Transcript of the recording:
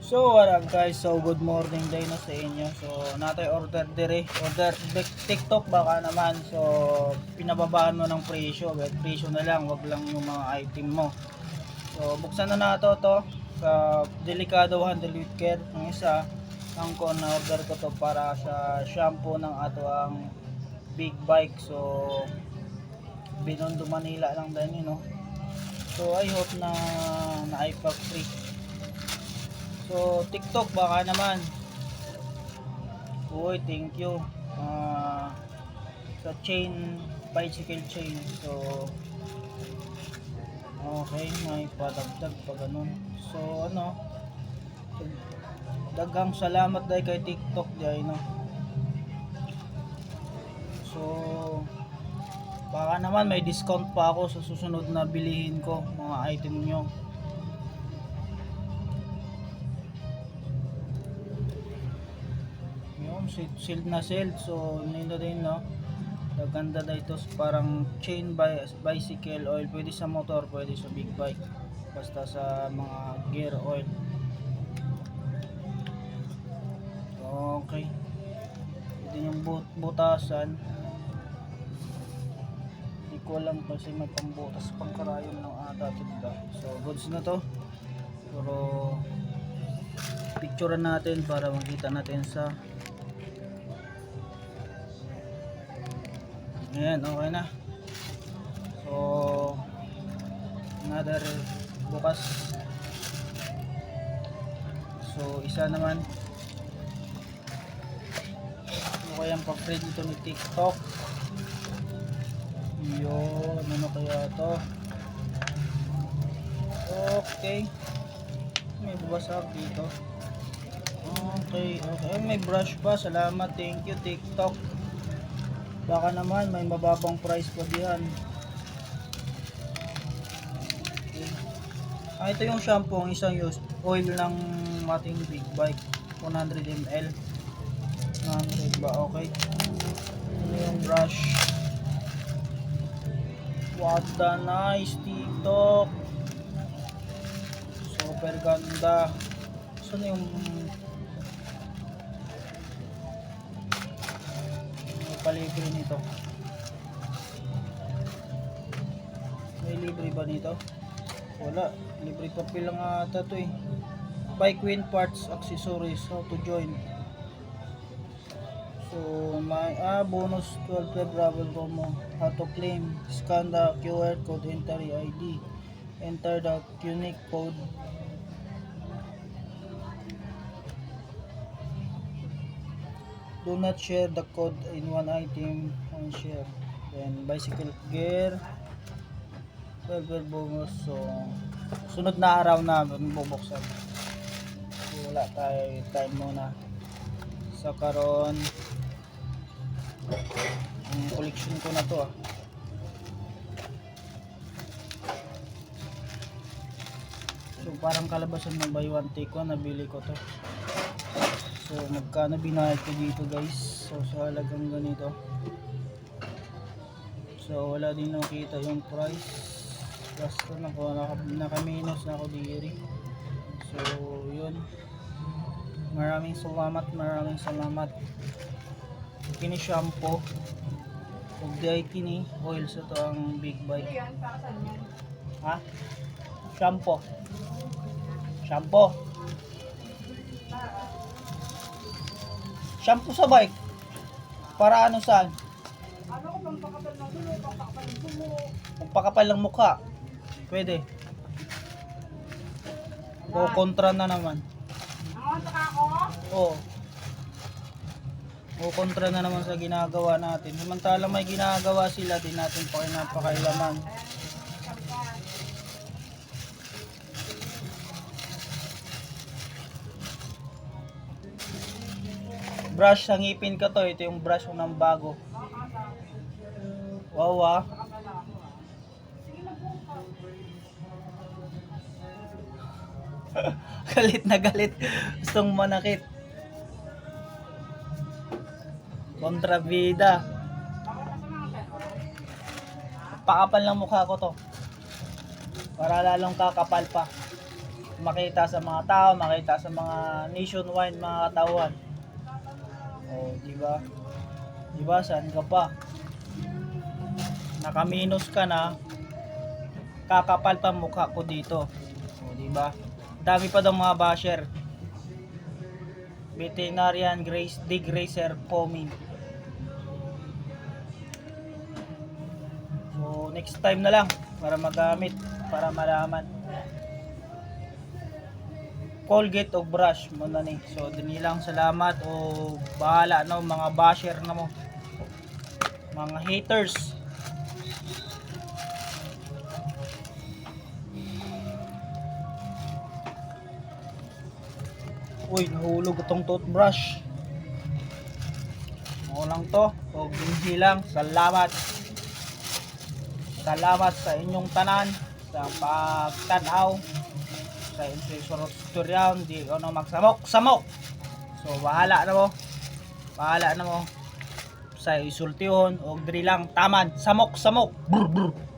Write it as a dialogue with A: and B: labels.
A: So what up guys, so good morning day na sa inyo. So natay order TikTok baka naman. So pinababaan mo ng presyo, presyo na lang, wag lang yung mga item mo. So buksan na nato to sa Delicado Handle with Care. Ang isa ang na order ko to para sa shampoo ng ato ang big bike. So Binondo Manila lang din yun, no? So I hope na iPack free. So TikTok baka naman. Uy, thank you. Sa chain, bicycle chain. So okay, may padagdag pa ganun. So ano, daghang salamat dahil kay TikTok dahil, no. So baka naman may discount pa ako sa susunod na bilihin ko mga item nyo. Sealed na sealed. So nito din, no, maganda na ito, parang chain bicycle oil, pwede sa motor, pwede sa big bike, basta sa mga gear oil. Okay, ito yung butasan, hindi ko alam kasi may pambutas pang karayom ng ata ito. So goods na to, pero picturean natin para makita natin sa ayan. Okay na. So another bukas. So isa naman, ano kayang pag-trade ito ni TikTok? Yun, ano kaya to? Okay, may babasag dito. Okay, may brush pa. Salamat, thank you TikTok. Baka naman may mababang price pa diyan. Okay. Ito yung shampoo, isang use oil ng ating big bike, 100 ml. 100 ba? Okay. Ito yung brush. What the nice TikTok. Super ganda. So yung palibre nito. May libre ba nito? Wala. Libre papel lang ata to eh. Buy Queen Parts Accessories. How to join? So may bonus 12 travel promo. How to claim? Scan the QR code, enter your ID. Enter the unique code. Do not share the code in one item on share. Then bicycle gear, welfare bonus. So sunod na araw na bubuksan. So wala tayo time muna sa karon. Ang collection ko na to So parang kalabasan ng buy one take one, nabili ko to. So magkano binayad ko dito guys? So sa halagang ganito. So wala din nakita yung price. Basta naka-minus na ako diri. So yun. Maraming salamat. Kini shampoo. Ug di kini oil sa to ang big bike. Ha? Shampoo. Shampoo sa bike. Para ano saan?
B: Ano ko pampakapal ng dulo, pampakapal ng dulo.
A: Pagpakapal ng mukha. Pwede. O kontra na naman.
B: Ang saka ako?
A: Oo. O kontra na naman sa ginagawa natin. Samantala may ginagawa sila, din natin pakailaman. Brush sa ngipin ka to. Ito yung brush ko ng bago. Wow. Galit na galit. Gustong manakit. Kontrabida. Pakapal ng mukha ko to. Para lalong kakapal pa. makita sa mga tao, makita sa mga nationwide mga katawan. Oh, di ba? Di ba, saan ka pa? Nakaminus ka na, kakapal pa mukha ko dito. Oh, di ba? Dami pa daw mga basher. Veterinarian Grace Degracer Coming. So, next time na lang para magamit, para malaman. Colgate o brush mo na ni. So, dini lang salamat o bahala no mga basher na mo. Mga haters. Uy, nahulog itong toothbrush. Mo lang to. O, binhi lang. Salamat. Salamat sa inyong tanan sa pagtanaw sa inyong tutorial. Di ko na magsamok. So, bahala na mo. Bahala na mo sa isultihon o diri lang taman. Samok. Brr.